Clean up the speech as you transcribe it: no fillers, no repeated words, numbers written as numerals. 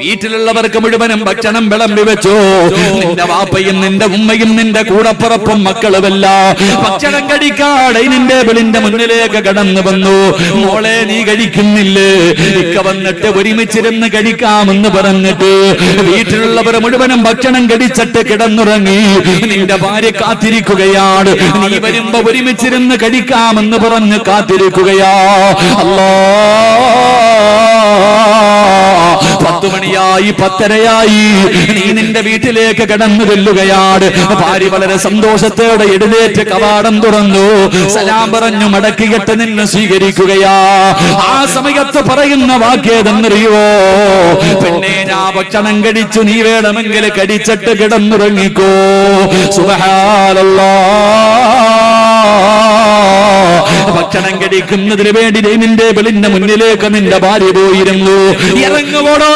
വീട്ടിലുള്ളവർക്ക് മുഴുവനും ഭക്ഷണം വിളമ്പി വെച്ചു. നിന്റെ വാപ്പയും നിന്റെ ഉമ്മയും നിന്റെ കൂടപ്പുറപ്പും മക്കളുമല്ല ഭക്ഷണം കഴിക്കാതെ നിന്റെ വെളിന്റെ മുന്നിലേക്ക് കടന്നു വന്നു. മോളെ നീ കഴിക്കുന്നില്ലേ? ഇക്ക വന്നിട്ട് ഒരുമിച്ചിരുന്ന് കഴിക്കാമെന്ന് പറഞ്ഞിട്ട് വീട്ടിലുള്ളവർ മുഴുവനും ഭക്ഷണം കഴിച്ചിട്ട് കിടന്നുറങ്ങി. നിന്റെ ഭാര്യ കാത്തിരിക്കുകയാണ്. നീ വരുമ്പോ ഒരുമിച്ചിരുന്ന് കഴിക്കാമെന്ന് പറഞ്ഞ് കാത്തിരിക്കുകയാ. അല്ലാ 10 മണിയായി 10:30 നീ നിന്റെ വീട്ടിലേക്ക് കടന്നു ചെല്ലുകയാണ്. ഭാര്യ വളരെ സന്തോഷത്തോടെ എഴുന്നേറ്റ് കവാടം തുറന്നു. സലാം പറഞ്ഞു മടക്കിയിട്ട് നിന്നെ സ്വീകരിക്കുകയാ. ആ സമയത്ത് പറയുന്ന വാക്യേതെന്നറിയോ? പെണ്ണെ ഞാൻ ഭക്ഷണം കഴിച്ചു, നീ വേണമെങ്കിൽ കടിച്ചിട്ട് കിടന്നുറങ്ങിക്കോ. സുബ്ഹാനല്ലാഹ്. ഭക്ഷണം കഴിക്കുന്നതിന് വേണ്ടി നിന്റെ വെളിന്റെ മുന്നിലേക്ക് നിന്റെ ഭാര്യ പോയിരുന്നു. ഇറങ്ങുവോടോ